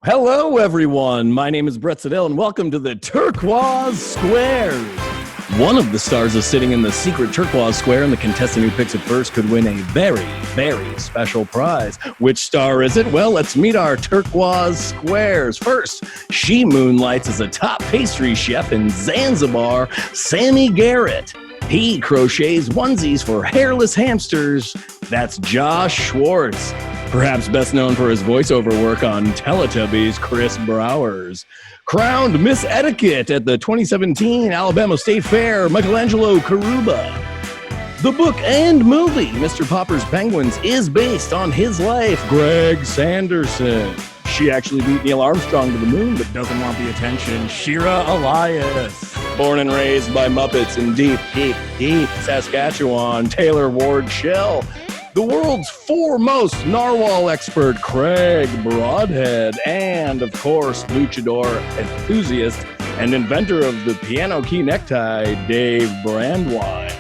Hello, everyone. My name is Brett Siddell, and welcome to the Turkuaz Squares. One of the stars is sitting in the secret turquoise square, and the contestant who picks it first could win a very, very special prize. Which star is it? Well, let's meet our Turkuaz Squares. First, she moonlights as a top pastry chef in Zanzibar, Sammy Garrett. He crochets onesies for hairless hamsters. That's Josh Schwartz. Perhaps best known for his voiceover work on Teletubbies, Chris Browers. Crowned Miss Etiquette at the 2017 Alabama State Fair, Michelangelo Karuba. The book and movie, Mr. Popper's Penguins, is based on his life, Greg Sanderson. She actually beat Neil Armstrong to the moon, but doesn't want the attention, Shira Elias. Born and raised by Muppets in deep Saskatchewan, Taylor Ward Shell. The world's foremost narwhal expert, Craig Broadhead, and, of course, luchador enthusiast and inventor of the piano key necktie, Dave Brandwine.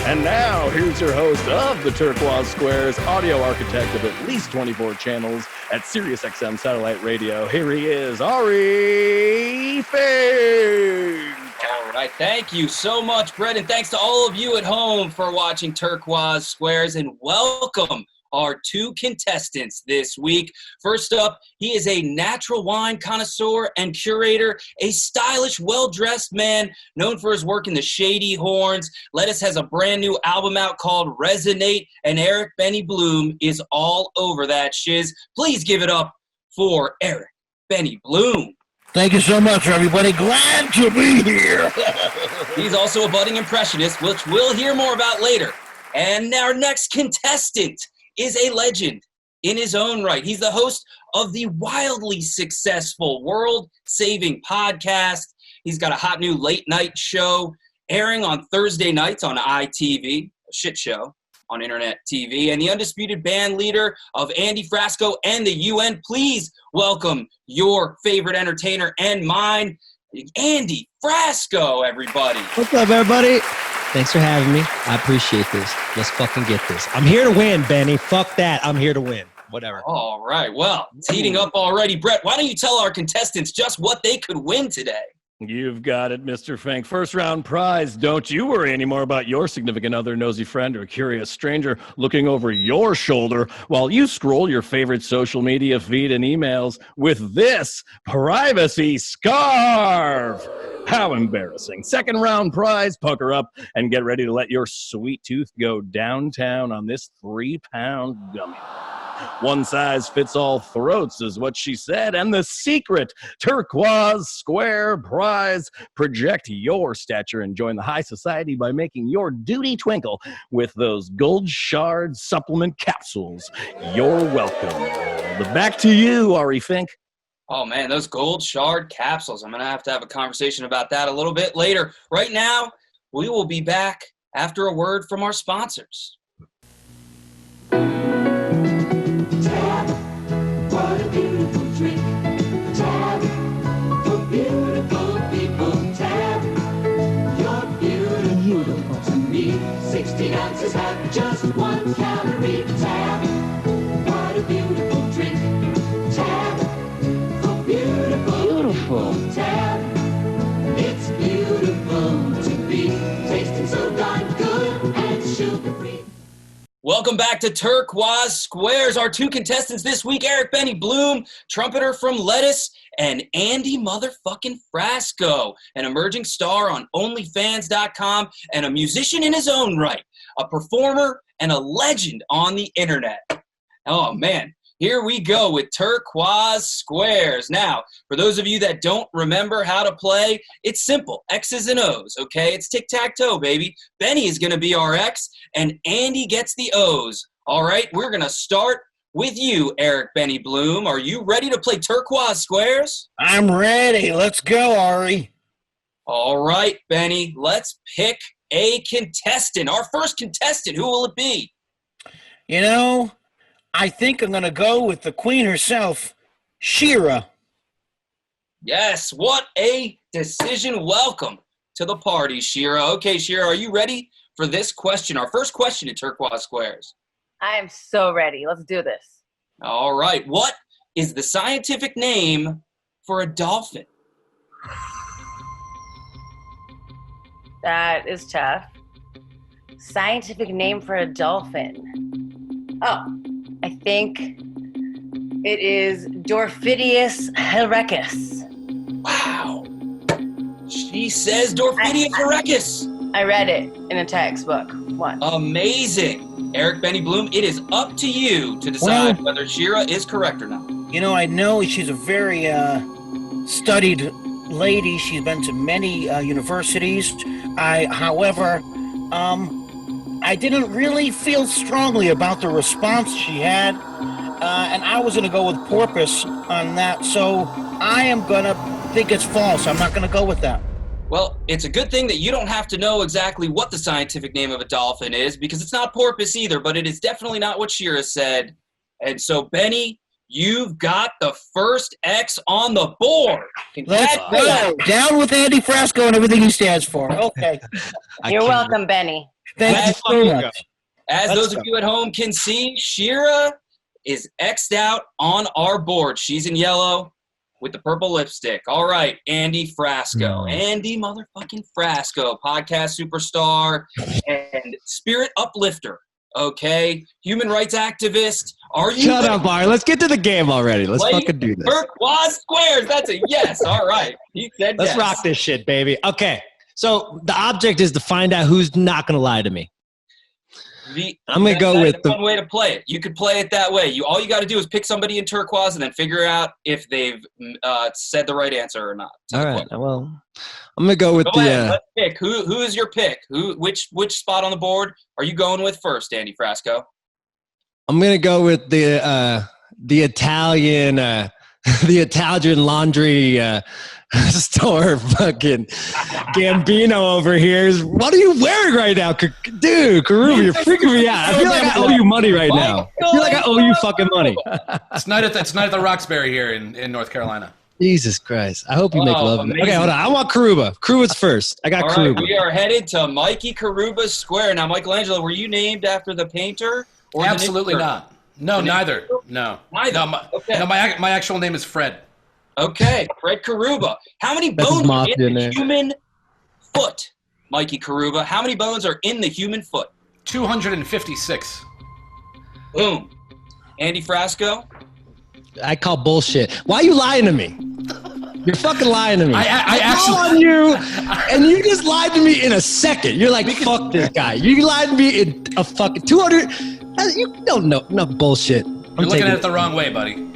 And now, here's your host of the Turkuaz Squares, audio architect of at least 24 channels at SiriusXM Satellite Radio. Here he is, Ari Fink. All right, thank you so much, Brett, and thanks to all of you at home for watching Turkuaz Squares, and welcome our two contestants this week. First up, he is a natural wine connoisseur and curator, a stylish, well-dressed man known for his work in the Shady Horns. Lettuce has a brand new album out called Resonate, and Eric Benny Bloom is all over that shiz. Please give it up for Eric Benny Bloom. Thank you so much, everybody. Glad to be here. He's also a budding impressionist, which we'll hear more about later. And our next contestant is a legend in his own right. He's the host of the wildly successful, world-saving podcast. He's got a hot new late-night show airing on Thursday nights on ITV, a shit show on internet TV, and the undisputed band leader of Andy Frasco and the UN. Please welcome your favorite entertainer and mine, Andy Frasco, everybody. What's up, everybody? Thanks for having me. I appreciate this. Let's fucking get this. I'm here to win, Benny. Fuck that. I'm here to win. Whatever. All right. Well, it's heating up already. Brett, why don't you tell our contestants just what they could win today? You've got it, Mr. Fink. First round prize. Don't you worry anymore about your significant other, nosy friend, or curious stranger looking over your shoulder while you scroll your favorite social media feed and emails with this privacy scarf. How embarrassing. Second round prize. Pucker up and get ready to let your sweet tooth go downtown on this 3-pound gummy. One size fits all throats is what she said. And the secret Turkuaz Square prize. Project your stature and join the high society by making your duty twinkle with those gold shard supplement capsules. You're welcome. Back to you, Ari Fink. Oh, man, those gold shard capsules. I'm going to have a conversation about that a little bit later. Right now, we will be back after a word from our sponsors. What a beautiful drink. Tab, for beautiful people. Tab, you're beautiful to me. 16 ounces have just 1 calorie. Tab, what a beautiful drink. Tab, for beautiful people. Tab, it's beautiful to be. Tasting so darn good and sugar-free. Welcome back to Turkuaz Squares. Our two contestants this week, Eric Benny Bloom, trumpeter from Lettuce, and Andy motherfucking Frasco, an emerging star on OnlyFans.com and a musician in his own right, a performer and a legend on the internet. Oh, man. Here we go with Turkuaz Squares. Now, for those of you that don't remember how to play, it's simple. X's and O's, okay? It's tic-tac-toe, baby. Benny is going to be our X, and Andy gets the O's. All right, we're going to start with you, Eric Benny Bloom. Are you ready to play Turkuaz Squares? I'm ready. Let's go, Ari. All right, Benny, let's pick a contestant. Our first contestant, who will it be? You know, I think I'm going to go with the queen herself, Shira. Yes, what a decision. Welcome to the party, Shira. Okay, Shira, are you ready for this question? Our first question at Turkuaz Squares. I am so ready. Let's do this. All right. What is the scientific name for a dolphin? That is tough. Scientific name for a dolphin. Oh, I think it is Dorphidius erecus. Wow. She says Dorphidius erecus. I read it in a textbook once. Amazing. Eric Benny Bloom, it is up to you to decide whether Shira is correct or not. You know, I know she's a very studied lady. She's been to many universities. However, I didn't really feel strongly about the response she had, and I was going to go with porpoise on that. So I am going to think it's false. I'm not going to go with that. Well, it's a good thing that you don't have to know exactly what the scientific name of a dolphin is, because it's not porpoise either, but it is definitely not what Shira said. And so, Benny, you've got the first X on the board. Let's go. Down with Andy Frasco and everything he stands for. Okay. You're welcome, Benny. Thank you so much. As those of you at home can see, Shira is X'd out on our board. She's in yellow with the purple lipstick. All right, Andy Frasco. Andy motherfucking Frasco, podcast superstar and spirit uplifter, okay? Human rights activist. Are you Shut up, Ari. Let's get to the game already. Let's fucking do this. Turkuaz Squares. That's a yes. All right. He said Let's yes. rock this shit, baby. Okay. So the object is to find out who's not going to lie to me. I'm going to go with one way to play it. You could play it that way. All you got to do is pick somebody in turquoise and then figure out if they've said the right answer or not. All right. Well, I'm going to go with Let's pick. Who is your pick? Which spot on the board are you going with first, Andy Frasco? I'm going to go with the Italian the Italian laundry store fucking Gambino over here. What are you wearing right now? Dude, Karuba, you're freaking me out. I feel like I owe you money right now. I feel like I owe you fucking money. It's night at the Roxbury here in North Carolina. Jesus Christ. I hope you make love. Okay, hold on. I want Karuba. Karuba's first. I got Karuba. Right, we are headed to Mikey Karuba's Square. Now, Michelangelo, were you named after the painter? Or Absolutely not. No, neither. No. Neither. No, my actual name is Fred. Okay, Fred Karuba. How many bones are in the human foot, Mikey Karuba? How many bones are in the human foot? 256. Boom. Andy Frasco? I call bullshit. Why are you lying to me? You're fucking lying to me. I actually on you, and you just lied to me in a second. You're like, fuck this guy. You lied to me in a fucking 200. You don't know. No bullshit. You're looking at it the wrong way, buddy.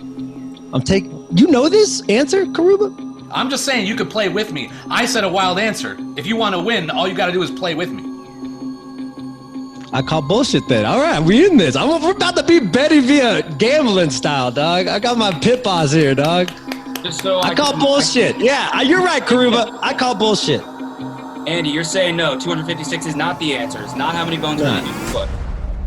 You know this answer, Karuba? I'm just saying you could play with me. I said a wild answer. If you want to win, all you got to do is play with me. I call bullshit then. All right, we in this. We're about to be Betty via gambling style, dog. I got my pit boss here, dog. Just so I call bullshit. Yeah, you're right, Karuba. I call bullshit. Andy, you're saying no. 256 is not the answer. It's not how many bones are in the human foot.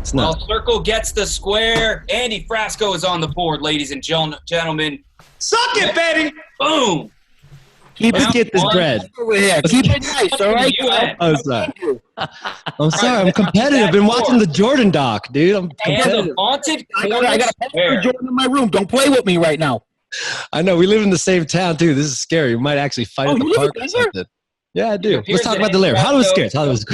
It's not. Well, Circle gets the square. Andy Frasco is on the board, ladies and gentlemen. Suck it, Betty. Boom. Let's get this bread. Keep it nice, all right? I'm sorry. I'm competitive. I've been watching the Jordan doc, dude. I'm competitive. And the haunted I got a Jordan in my room. Don't play with me right now. I know. We live in the same town, too. This is scary. We might actually fight at the park or something. Yeah, I do. Let's talk about the lair. Hollywood Squares.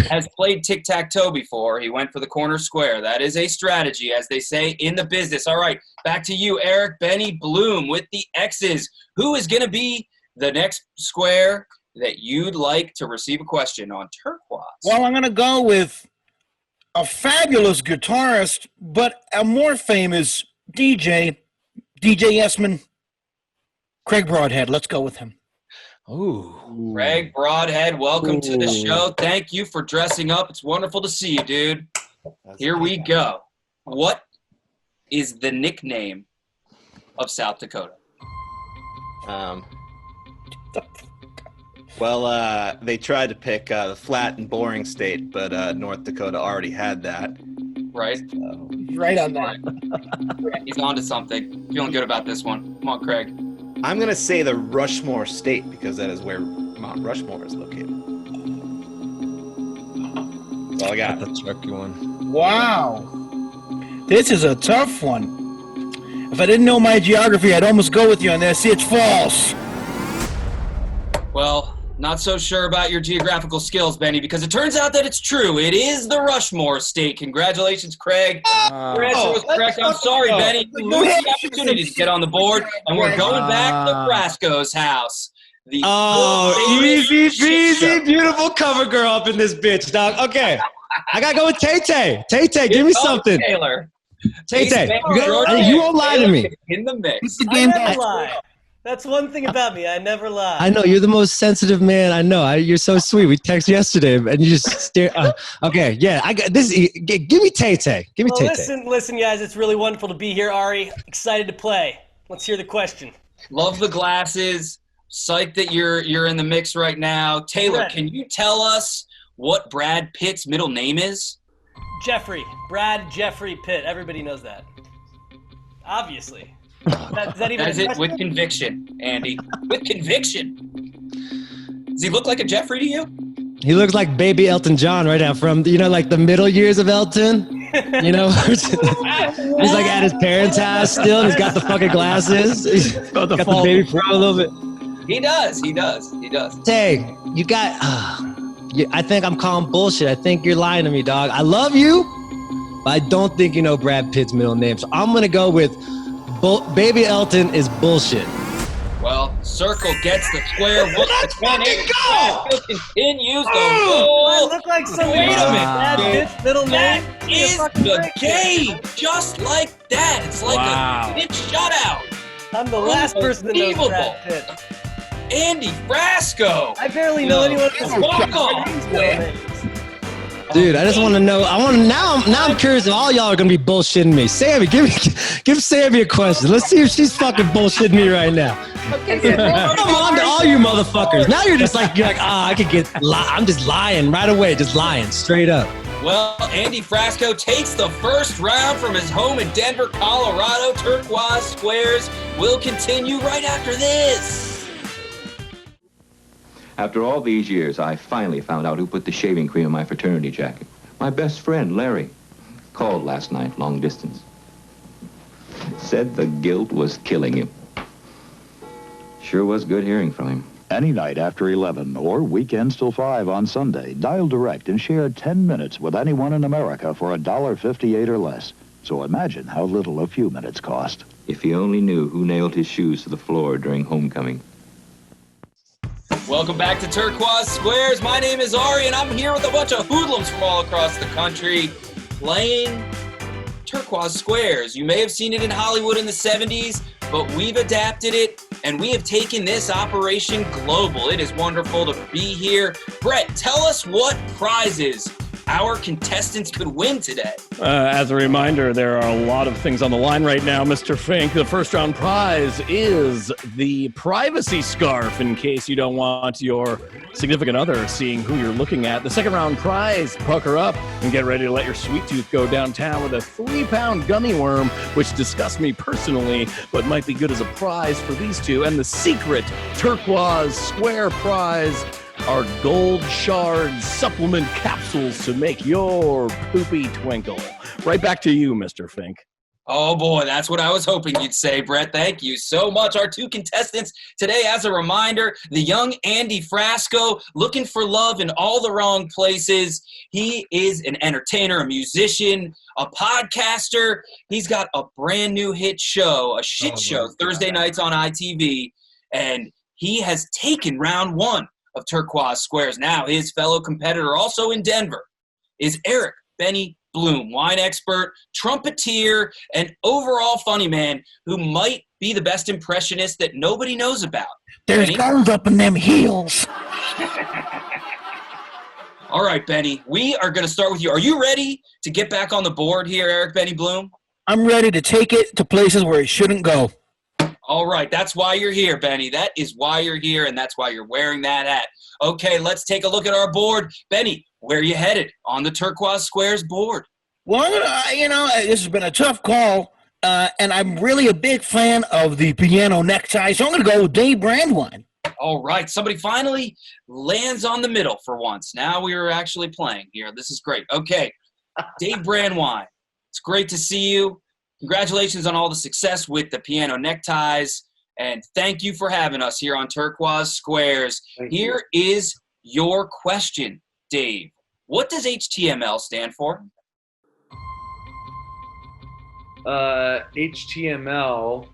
Has played tic-tac-toe before. He went for the corner square. That is a strategy, as they say in the business. All right, back to you, Eric Benny Bloom with the X's. Who is going to be the next square that you'd like to receive a question on Turkuaz? Well, I'm going to go with a fabulous guitarist, but a more famous DJ Yesman, Craig Broadhead. Let's go with him. Ooh. Craig Broadhead, welcome to the show. Thank you for dressing up. It's wonderful to see you, dude. Here we go. What is the nickname of South Dakota? Well, they tried to pick the flat and boring state, but North Dakota already had that. Right? So. Right on that. He's on to something. Feeling good about this one. Come on, Craig. I'm going to say the Rushmore State because that is where Mount Rushmore is located. That's all I got. That's a tricky one. Wow. This is a tough one. If I didn't know my geography, I'd almost go with you on this. See, it's false. Well, not so sure about your geographical skills, Benny, because it turns out that it's true. It is the Rushmore State. Congratulations, Craig. Your answer was correct. I'm sorry, Benny. You lose the opportunity to get on the board, and we're going back to Frasco's house. Easy peasy, beautiful cover girl up in this bitch, dog. Okay, I gotta go with Tay-Tay. Tay-Tay, give me something. Taylor. Tay-Tay, you won't lie to me. In the mix. I never lie. That's one thing about me. I never lie. I know you're the most sensitive man I know. You're so sweet. We texted yesterday, and you just stare. Okay, yeah, I got this. Give me Tay-Tay. Give me Tay-Tay. Listen, guys. It's really wonderful to be here, Ari. Excited to play. Let's hear the question. Love the glasses. Psyched that you're in the mix right now. Taylor, can you tell us what Brad Pitt's middle name is? Jeffrey. Brad Jeffrey Pitt. Everybody knows that. Obviously. That's it with conviction, Andy. With conviction. Does he look like a Jeffrey to you? He looks like baby Elton John right now from, like the middle years of Elton. He's like at his parents' house still. He's got the fucking glasses. He's got the baby pro a little bit. He does. Tay, you got... I think I'm calling bullshit. I think you're lying to me, dog. I love you, but I don't think you know Brad Pitt's middle name. So I'm going to go with baby Elton is bullshit. Well, Circle gets the square. Let's go! Continues the roll. Look like somebody. Wait a minute. Brad Pitt's middle name is the game. Just like that. It's like a pitch shutout. I'm the last person that knows Brad Pitt. Andy Frasco. I barely know anyone who's Dude, I just want to know. Now I'm curious if all y'all are gonna be bullshitting me. Sammy, give Sammy a question. Let's see if she's fucking bullshitting me right now. Come on to all you motherfuckers. Now you're like, I could get. I'm just lying right away, just lying straight up. Well, Andy Frasco takes the first round from his home in Denver, Colorado. Turkuaz Squares will continue right after this. After all these years, I finally found out who put the shaving cream in my fraternity jacket. My best friend, Larry. Called last night, long distance. Said the guilt was killing him. Sure was good hearing from him. Any night after 11 or weekends till 5 on Sunday, dial direct and share 10 minutes with anyone in America for $1.58 or less. So imagine how little a few minutes cost. If he only knew who nailed his shoes to the floor during homecoming. Welcome back to Turkuaz Squares. My name is Ari, and I'm here with a bunch of hoodlums from all across the country playing Turkuaz Squares. You may have seen it in Hollywood in the 70s, but we've adapted it, and we have taken this operation global. It is wonderful to be here. Brett, tell us what prizes our contestants could win today. As a reminder, there are a lot of things on the line right now, Mr. Fink. The first round prize is the privacy scarf in case you don't want your significant other seeing who you're looking at. The second round prize, pucker up and get ready to let your sweet tooth go downtown with a 3-pound gummy worm, which disgusts me personally, but might be good as a prize for these two. And the secret Turkuaz Square prize are gold shard supplement capsules to make your poopy twinkle. Right back to you, Mr. Fink. Oh boy, that's what I was hoping you'd say, Brett. Thank you so much. Our two contestants today, as a reminder, the young Andy Frasco, looking for love in all the wrong places. He is an entertainer, a musician, a podcaster. He's got a brand new hit show, a shit show, Thursday nights on ITV, and he has taken round one of Turkuaz Squares. Now, his fellow competitor, also in Denver, is Eric Benny Bloom, wine expert, trumpeter, and overall funny man who might be the best impressionist that nobody knows about. There's gold up in them heels. All right, Benny, we are going to start with you. Are you ready to get back on the board here, Eric Benny Bloom? I'm ready to take it to places where it shouldn't go. All right, that's why you're here, Benny. That is why you're here, and that's why you're wearing that hat. Okay, let's take a look at our board. Benny, where are you headed on the Turkuaz Squares board? Well, I'm gonna, this has been a tough call, and I'm really a big fan of the piano necktie, so I'm going to go with Dave Brandwine. All right, somebody finally lands on the middle for once. Now we are actually playing here. This is great. Okay, Dave Brandwine, it's great to see you. Congratulations on all the success with the piano neckties. And thank you for having us here on Turkuaz Squares. Here is your question, Dave. What does HTML stand for? HTML.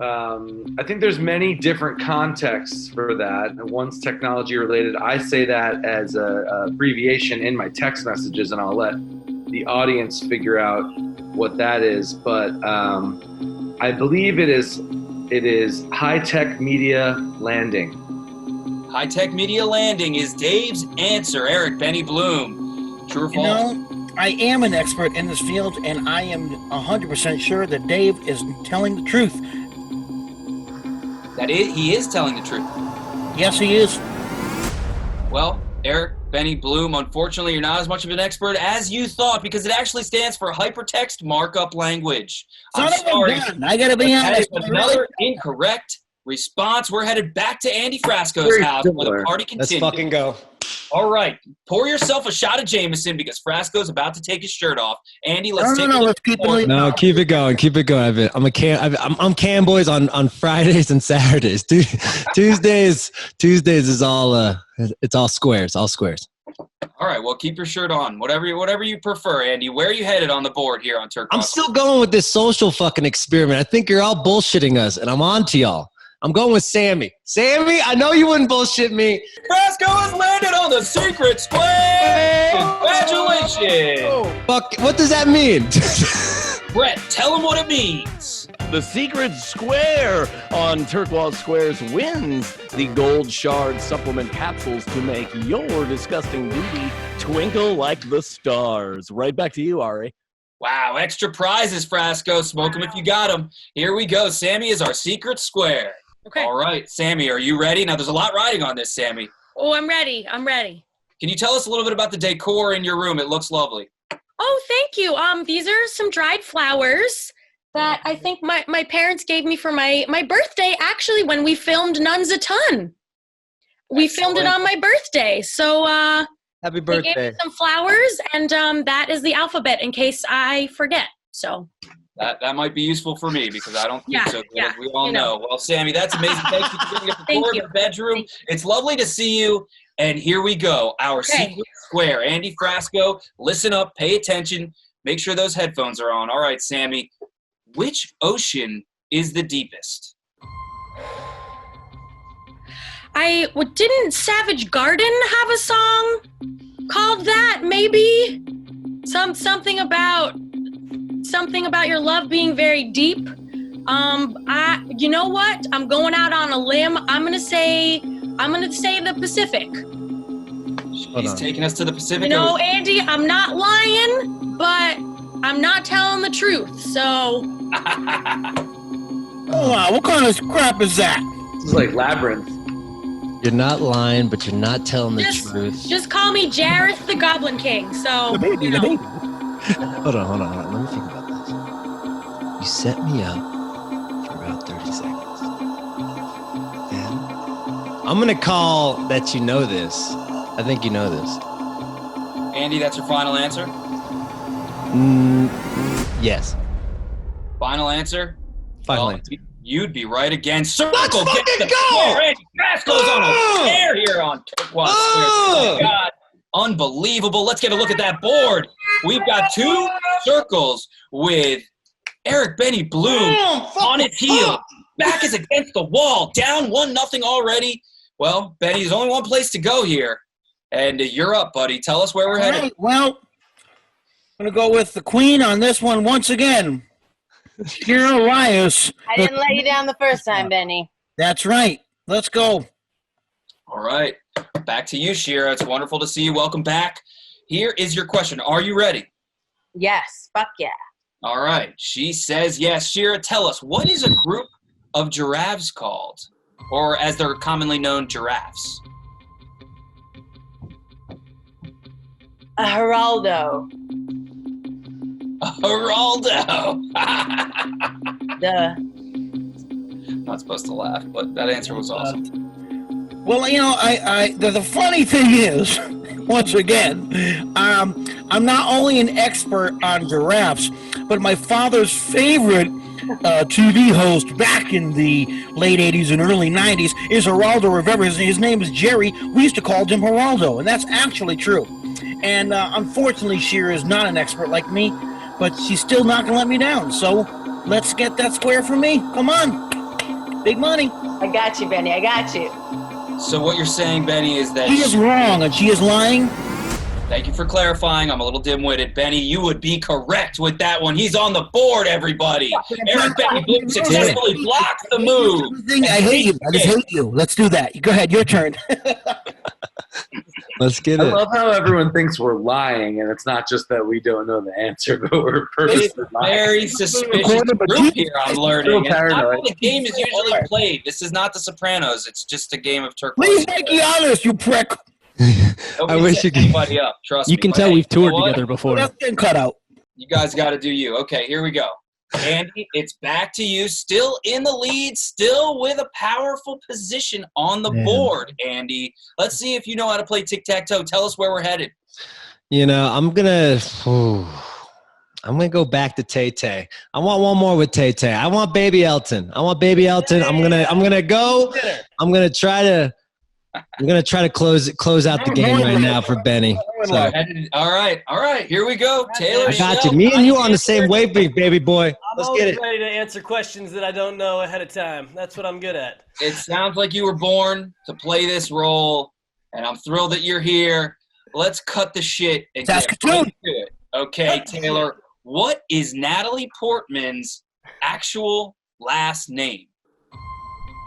I think there's many different contexts for that. And one's technology related. I say that as a abbreviation in my text messages, and I'll let the audience figure out what that is. But I believe it is high-tech media landing. High-tech media landing is Dave's answer. Eric, Benny Bloom. True or false? I am an expert in this field, and I am 100% sure that Dave is telling the truth. He is telling the truth. Yes, he is. Well, Eric, Benny Bloom, unfortunately, you're not as much of an expert as you thought, because it actually stands for hypertext markup language. I'm sorry. I gotta be honest. Another incorrect response. We're headed back to Andy Frasco's house where the party continues. Let's fucking go. All right, pour yourself a shot of Jameson because Frasco's about to take his shirt off. Andy, let's take a look. Keep it going. Keep it going. I'm Cam Boys on Fridays and Saturdays. Tuesdays is all it's all squares. All squares. All right, well, keep your shirt on. Whatever you prefer, Andy. Where are you headed on the board here on Turkuaz? I'm still going with this social fucking experiment. I think you're all bullshitting us, and I'm on to y'all. I'm going with Sammy. Sammy, I know you wouldn't bullshit me. Frasco has landed on the secret square. Congratulations. Fuck, what does that mean? Brett, tell him what it means. The secret square on Turkuaz Squares wins the Gold Shard supplement capsules to make your disgusting beauty twinkle like the stars. Right back to you, Ari. Wow, extra prizes, Frasco. Smoke them if you got them. Here we go. Sammy is our secret square. Okay. All right, Sammy, are you ready? Now, there's a lot riding on this, Sammy. Oh, I'm ready. Can you tell us a little bit about the decor in your room? It looks lovely. Oh, thank you. These are some dried flowers that I think my parents gave me for my birthday, actually, when we filmed Nuns a Ton. We filmed it on my birthday. So happy birthday. They gave me some flowers, and that is the alphabet in case I forget. So that might be useful for me because I don't think so good. Yeah, we all know. Well, Sammy, that's amazing. Thank you for giving us a tour of your bedroom. It's lovely to see you. And here we go. Our secret square. Andy Frasco, listen up, pay attention, make sure those headphones are on. All right, Sammy. Which ocean is the deepest? Didn't Savage Garden have a song called that? Maybe something about your love being very deep. You know what? I'm going out on a limb. I'm gonna say the Pacific. She's taking us to the Pacific. You know, Andy, I'm not lying, but I'm not telling the truth. So. Oh, wow, what kind of crap is that? This is like Labyrinth. You're not lying, but you're not telling the truth. Just call me Jareth the Goblin King. So. Hold on. Let me think about this. You set me up for about 30 seconds. Then I'm gonna call that you know this. I think you know this. Andy, that's your final answer? Yes. Final anscer? Final answer. You'd be right again. Circle, let's fucking go! Andy Frasco's on a tear here on Turkuaz Squares. Oh my God. Unbelievable. Let's get a look at that board. We've got two circles with Eric Benny Bloom on his heel. Back is against the wall. Down 1-0 already. Well, Benny, there's only one place to go here. And you're up, buddy. Tell us where we're headed. Right, well, I'm going to go with the queen on this one once again. Shira Elias. I didn't let you down the first time, Benny. That's right. Let's go. All right. Back to you, Shira. It's wonderful to see you. Welcome back. Here is your question. Are you ready? Yes. Fuck yeah. All right. She says yes. Shira, tell us, what is a group of giraffes called? Or as they're commonly known, giraffes? A Geraldo. Geraldo. Duh. Not supposed to laugh, but that answer was awesome. Well, you know, the funny thing is, once again, I'm not only an expert on giraffes, but my father's favorite TV host back in the late 80s and early 90s is Geraldo Rivera. His name is Jerry. We used to call him Geraldo, and that's actually true. And unfortunately, Shira is not an expert like me, but she's still not going to let me down. So let's get that square for me. Come on. Big money. I got you, Benny. I got you. So what you're saying, Benny, is that He is wrong, and she is lying. Thank you for clarifying. I'm a little dim-witted. Benny, you would be correct with that one. He's on the board, everybody. Eric Benny Bloom successfully blocked the move. I hate you. I just hate you. Let's do that. Go ahead. Your turn. Let's get I it. love how everyone thinks we're lying, and it's not just that we don't know the answer, but we're purposely lying. Very suspicious group here, I'm learning. And not how the game is usually played. This is not The Sopranos. It's just a game of Turkuaz. Please make me honest, you prick. I wish you could. Anybody up, trust me. You can But tell hey, we've you know toured what? together before. That's getting cut out. You guys got to do you. Okay, here we go. Andy, it's back to you. Still in the lead, still with a powerful position on the board, Andy. Let's see if you know how to play tic-tac-toe. Tell us where we're headed. You know, I'm gonna go back to Tay Tay. I want one more with Tay Tay. I want Baby Elton. I'm gonna try to close out the game right now for Benny. So, All right. Here we go. Taylor, I got you. Me and you on the same wavelength, baby boy. Let's get it. I'm ready to answer questions that I don't know ahead of time. That's what I'm good at. It sounds like you were born to play this role, and I'm thrilled that you're here. Let's cut the shit and get right to it. Okay, Taylor, what is Natalie Portman's actual last name?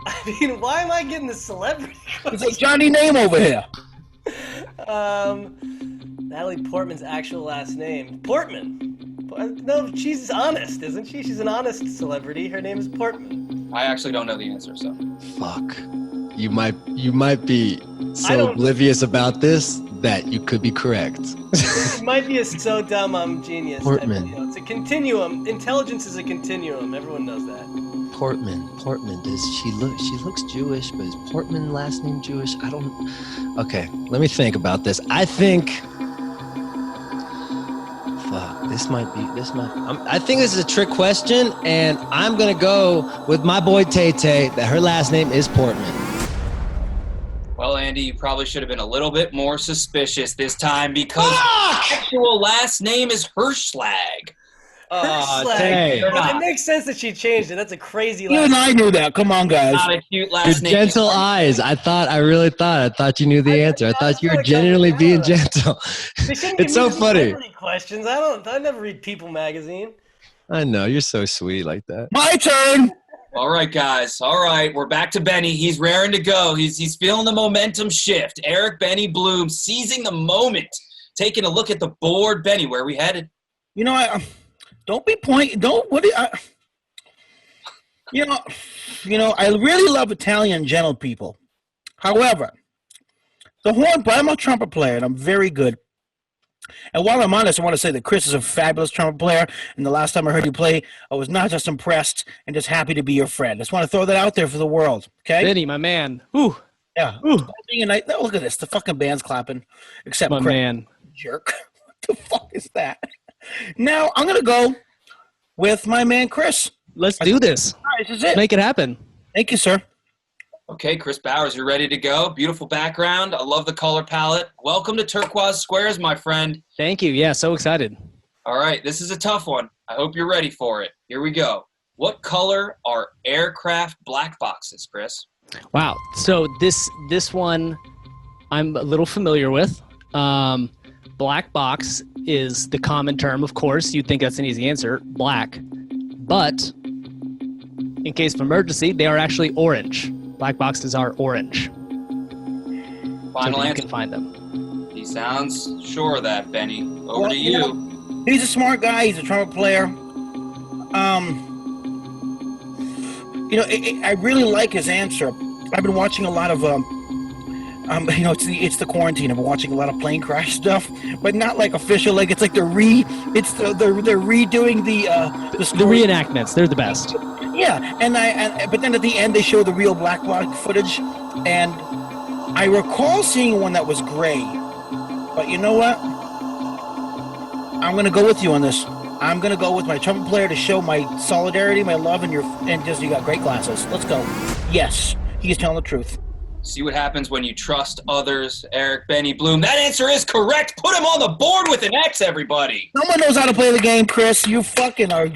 I mean, why am I getting the celebrity? It's like Johnny Name over here. Natalie Portman's actual last name. Portman. No, she's honest, isn't she? She's an honest celebrity. Her name is Portman. I actually don't know the answer, so. Fuck. You might be so oblivious about this that you could be correct. It might be so dumb I'm genius. Portman. You know, it's a continuum. Intelligence is a continuum. Everyone knows that. Portman. Does she looks Jewish, but is Portman last name Jewish? I don't. Okay, let me think about this. I think. Fuck. I think this is a trick question, and I'm gonna go with my boy Tay Tay that her last name is Portman. Well, Andy, you probably should have been a little bit more suspicious this time because her actual last name is Hirschlag. Tay. Well, it makes sense that she changed it. That's a crazy You last and I knew that. Come on, guys. Not a cute last Your name. gentle eyes. I thought you knew the answer. I thought you were genuinely being gentle. It's so funny. Questions. I never read People magazine. I know, you're so sweet like that. My turn. All right, guys. All right, we're back to Benny. He's raring to go. He's feeling the momentum shift. Eric Benny Bloom seizing the moment, taking a look at the board. Benny, where are we headed? You know, don't be pointing. Don't. What? You know. I really love Italian gentle people. However, the horn. But I'm a trumpet player, and I'm very good. And while I'm on this, I want to say that Chris is a fabulous trumpet player. And the last time I heard you play, I was not just impressed and just happy to be your friend. I just want to throw that out there for the world. Okay, Benny, my man. Ooh. Yeah. Ooh. Oh, look at this. The fucking band's clapping. Except My Chris. man. Jerk. What the fuck is that? Now, I'm going to go with my man, Chris. Let's do this. All right, this is it. Make it happen. Thank you, sir. Okay, Chris Bowers, you're ready to go. Beautiful background. I love the color palette. Welcome to Turkuaz Squares, my friend. Thank you. Yeah, so excited. All right, this is a tough one. I hope you're ready for it. Here we go. What color are aircraft black boxes, Chris? Wow. So this one I'm a little familiar with. Black box is the common term, of course. You'd think that's an easy answer. Black. But in case of emergency, they are actually orange. Black boxes are orange. Final You answer. can find them. He sounds sure of that, Benny. Over to you. He's a smart guy. He's a trumpet player. I really like his answer. I've been watching a lot of it's the quarantine. I've been watching a lot of plane crash stuff, but not like official. Like it's like they're redoing the story. The reenactments, they're the best. Yeah, but then at the end they show the real black footage, and I recall seeing one that was gray. But you know what? I'm gonna go with you on this. I'm gonna go with my trumpet player to show my solidarity, my love, and just you got great glasses. Let's go. Yes, he's telling the truth. See what happens when you trust others, Eric Benny Bloom. That answer is correct. Put him on the board with an X, everybody. Someone knows how to play the game, Chris. You fucking are.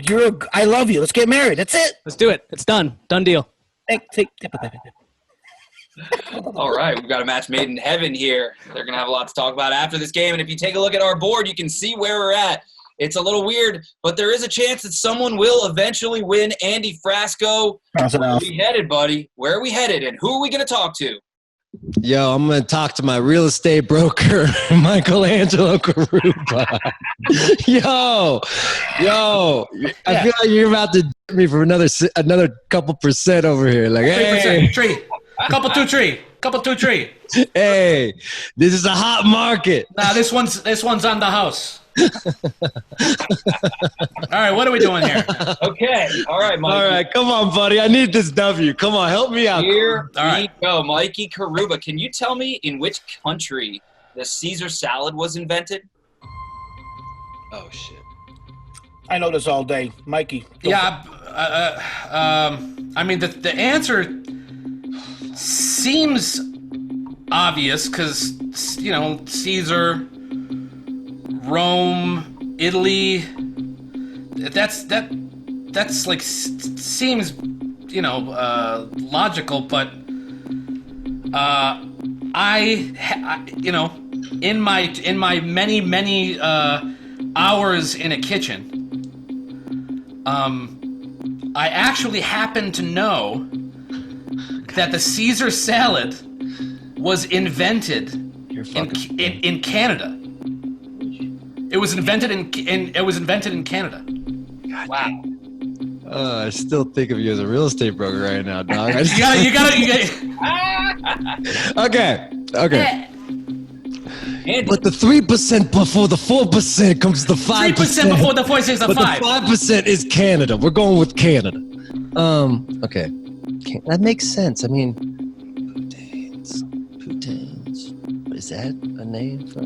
I love you. Let's get married. That's it. Let's do it. It's done. Done deal. All right, we've got a match made in heaven here. They're going to have a lot to talk about after this game. And if you take a look at our board, you can see where we're at. It's a little weird, but there is a chance that someone will eventually win. Andy Frasco, where are we headed, buddy? Where are we headed, and who are we going to talk to? Yo, I'm going to talk to my real estate broker, Michelangelo Caruba. Yo, I feel like you're about to d me for another couple percent over here. Like, 3%, tree. Couple two tree. Hey, this is a hot market. Nah, this one's on the house. All right, what are we doing here? Okay, all right, Mikey. All right, come on, buddy. I need this W. Come on, help me out. Here we go. Mikey Caruba, can you tell me in which country the Caesar salad was invented? Oh, shit. I know this all day. Mikey. Yeah, I mean, the answer seems obvious because, you know, Caesar, Rome, Italy. That's like seems, you know, logical, but I you know, in my many hours in a kitchen, I actually happen to know that the Caesar salad was invented in Canada. It was invented in Canada. Wow. I still think of you as a real estate broker right now, dog. You gotta. Okay. But the 3% before the 4% comes the 5%. 3% before the 4% is the 5. But the 5% is Canada. We're going with Canada. Okay. That makes sense. I mean, poutaines. Is that a name for?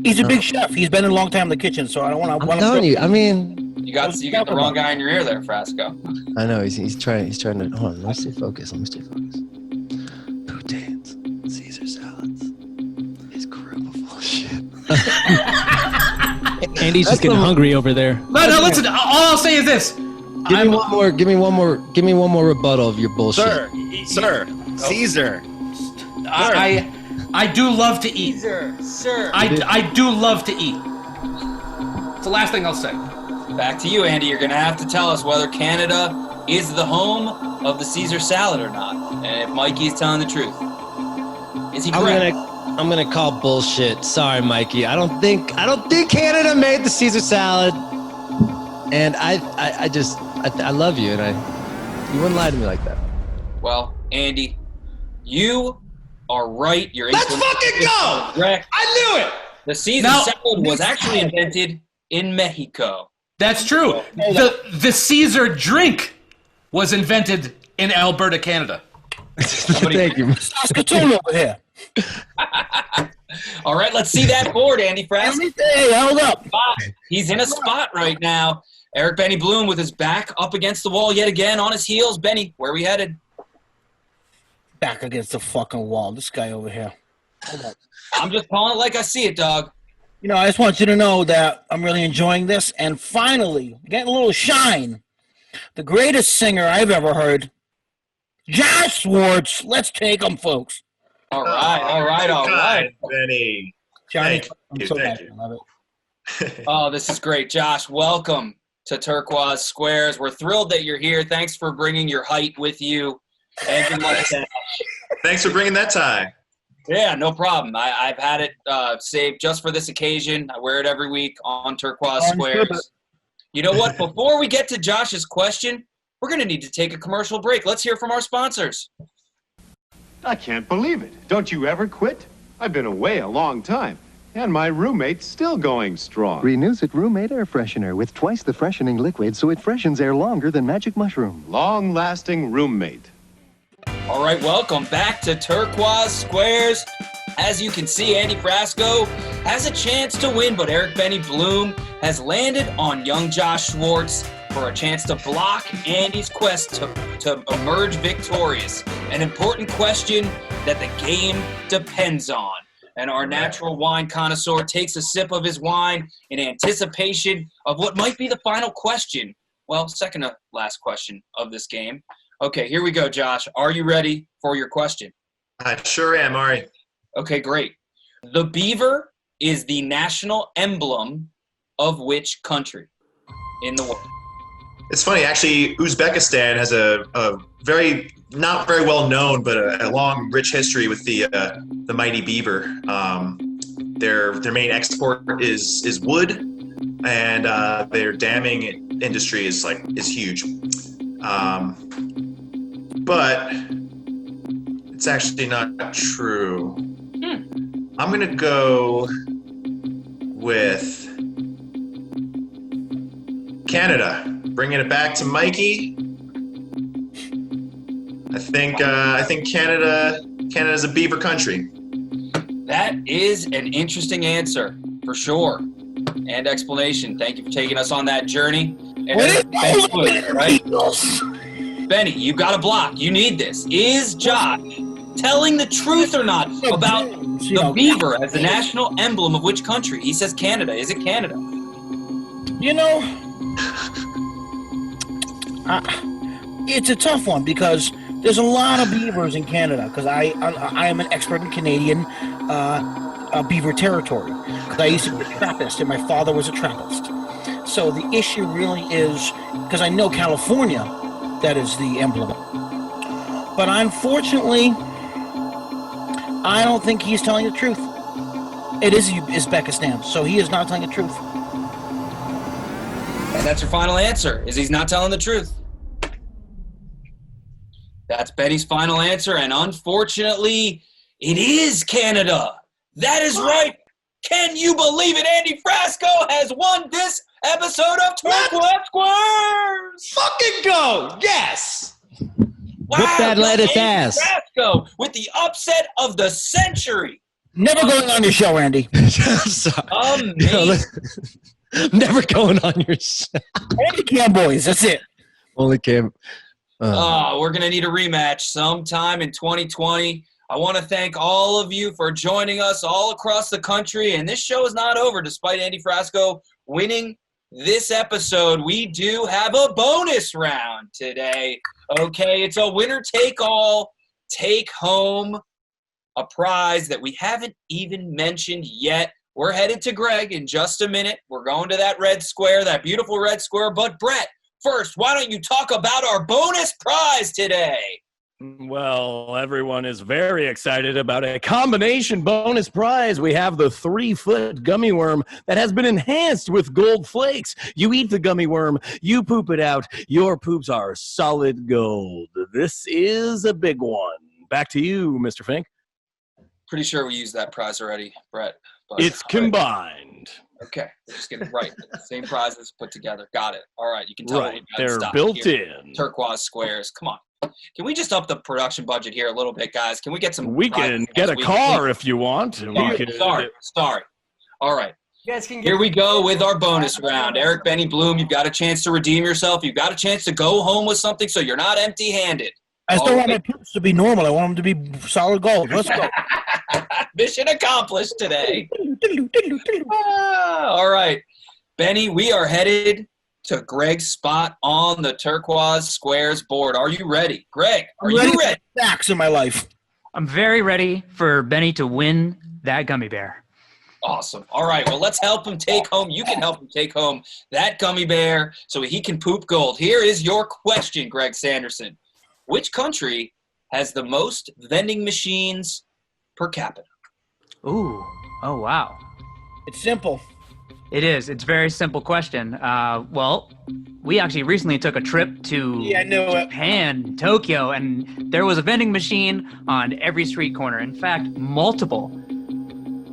He's a big chef. He's been in a long time in the kitchen, so I don't want to. I'm telling you. I mean, you got the wrong guy in your ear there, Frasco. I know he's trying to. Hold on. Let me stay focused. Poutaines, Caesar salads. Is Caruba full of shit? Andy's just getting hungry over there. No, listen. All I'll say is this. Give me one more rebuttal of your bullshit. Sir. Caesar. I do love to eat. Sir. I do love to eat. It's the last thing I'll say. Back to you, Andy. You're going to have to tell us whether Canada is the home of the Caesar salad or not. And if Mikey is telling the truth. Is he correct? I'm gonna call bullshit. Sorry, Mikey. I don't think Canada made the Caesar salad. And I love you, and you wouldn't lie to me like that. Well, Andy, you are right. Let's fucking go! Correct. I knew it! The Caesar salad was actually invented in Mexico. That's true. The Caesar drink was invented in Alberta, Canada. Thank you. Saskatoon over here. All right, let's see that board, Andy Frasco. Hey, hold up. He's in a spot right now. Eric Benny Bloom with his back up against the wall yet again, on his heels. Benny, where are we headed? Back against the fucking wall. This guy over here. Hold up. I'm just calling it like I see it, dog. You know, I just want you to know that I'm really enjoying this. And finally, getting a little shine. The greatest singer I've ever heard, Josh Schwartz. Let's take him, folks. All right. Benny. Johnny, Thank I'm so you. happy. I love it. Oh, this is great. Josh, welcome to Turkuaz Squares. We're thrilled that you're here. Thanks for bringing your height with you. And good mustache. Thanks for bringing that tie. Yeah, no problem. I've had it saved just for this occasion. I wear it every week on Turkuaz Squares. You know what? Before we get to Josh's question, we're going to need to take a commercial break. Let's hear from our sponsors. I can't believe it. Don't you ever quit? I've been away a long time, and my roommate's still going strong. Renews it Roommate Air Freshener with twice the freshening liquid so it freshens air longer than Magic Mushroom. Long-lasting roommate. All right, welcome back to Turkuaz Squares. As you can see, Andy Frasco has a chance to win, but Eric Benny Bloom has landed on young Josh Schwartz for a chance to block Andy's quest to emerge victorious. An important question that the game depends on. And our natural wine connoisseur takes a sip of his wine in anticipation of what might be the final question. Well, second to last question of this game. Okay, here we go, Josh. Are you ready for your question? I sure am, Ari. Okay, great. The beaver is the national emblem of which country in the world? It's funny, actually, Uzbekistan has a very, not very well known, but a long, rich history with the mighty beaver. Their main export is wood, and their damming industry is huge. But it's actually not true. I'm gonna go with Canada. Bringing it back to Mikey. I think Canada's a beaver country. That is an interesting answer, for sure. And explanation. Thank you for taking us on that journey. And Benny, you got a block. You need this. Is Josh telling the truth or not about the beaver as the national emblem of which country? He says Canada. Is it Canada? You know, it's a tough one because there's a lot of beavers in Canada because I am an expert in Canadian beaver territory. I used to be a Trappist and my father was a Trappist. So the issue really is, because I know California, that is the emblem. But unfortunately, I don't think he's telling the truth. It is Uzbekistan, so he is not telling the truth. And that's your final answer, is he's not telling the truth. That's Benny's final answer, and unfortunately, it is Canada. That is right. Can you believe it? Andy Frasco has won this episode of Turkuaz Squares. Fucking go! Yes! Wow, Whip that lettuce ass. Frasco with the upset of the century. Never going on your show, Andy. Amazing. Never going on your show. Only Cam boys, that's it. Only Cam. We're going to need a rematch sometime in 2020. I want to thank all of you for joining us all across the country. And this show is not over despite Andy Frasco winning this episode. We do have a bonus round today. Okay, it's a winner take all, take home a prize that we haven't even mentioned yet. We're headed to Greg in just a minute. We're going to that red square, that beautiful red square. But Brett, first, why don't you talk about our bonus prize today? Well, everyone is very excited about a combination bonus prize. We have the 3-foot gummy worm that has been enhanced with gold flakes. You eat the gummy worm, you poop it out. Your poops are solid gold. This is a big one. Back to you, Mr. Fink. Pretty sure we used that prize already, Brett. But, it's combined. Okay, we're just getting right. Same prizes put together. Got it. All right, you can tell right. They're built here. In. Turkuaz Squares. Come on. Can we just up the production budget here a little bit, guys? Can we get some? We can get a car if you want. Sorry. All right. You guys can here we go with our bonus round. Eric Benny Bloom, you've got a chance to redeem yourself. You've got a chance to go home with something so you're not empty-handed. I still want my poops to be normal. I want them to be solid gold. Let's go. Mission accomplished today. All right. Benny, we are headed to Greg's spot on the Turkuaz Squares board. Are you ready? Greg, are you ready? Facts in my life. I'm very ready for Benny to win that gummy bear. Awesome. All right. Well, let's help him take home. You can help him take home that gummy bear so he can poop gold. Here is your question, Greg Sanderson. Which country has the most vending machines per capita? Ooh. Oh, wow. It's simple. It is. It's a very simple question. Well, we actually recently took a trip to Japan, Tokyo, and there was a vending machine on every street corner. In fact, multiple.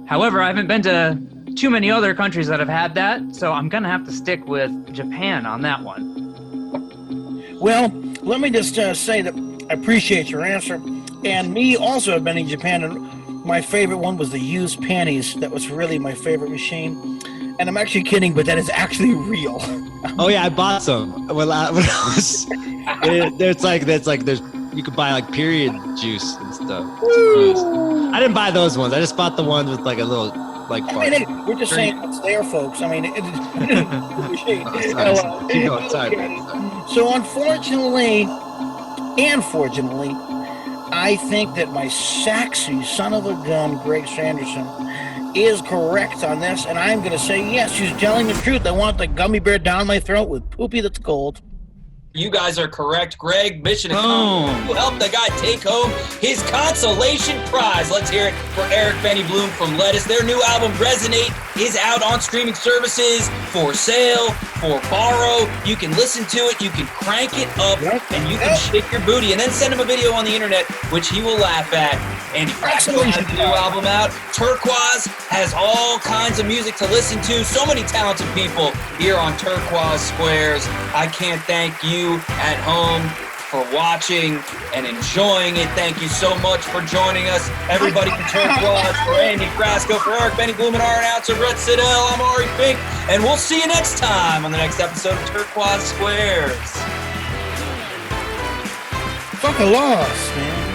However, I haven't been to too many other countries that have had that, so I'm going to have to stick with Japan on that one. Well, let me just say that I appreciate your answer. And me also have been in Japan, and my favorite one was the used panties. That was really my favorite machine. And I'm actually kidding, but that is actually real. Oh yeah, I bought some. When I was, there's you could buy like period juice and stuff. I didn't buy those ones. I just bought the ones with like a little like. I mean, we're just saying it's there, folks. I mean, Keep going. Sorry. So unfortunately, I think that my sexy son of a gun, Greg Sanderson, is correct on this, and I'm going to say yes. She's telling the truth. I want the gummy bear down my throat with poopy that's cold. You guys are correct. Greg, mission accomplished. You helped the guy take home his consolation prize. Let's hear it for Eric Benny Bloom from Lettuce. Their new album, Resonate, is out on streaming services, for sale, for borrow. You can listen to it, you can crank it up, and you can shake your booty, and then send him a video on the internet, which he will laugh at. Andy Frasco has a new album out. Turkuaz has all kinds of music to listen to. So many talented people here on Turkuaz Squares. I can't thank you at home for watching and enjoying it. Thank you so much for joining us. Everybody from Turkuaz, for Andy Frasco, for Eric Benny Bloom, and our announcer, Brett Siddell. I'm Ari Fink, and we'll see you next time on the next episode of Turkuaz Squares. Fuck a loss, man.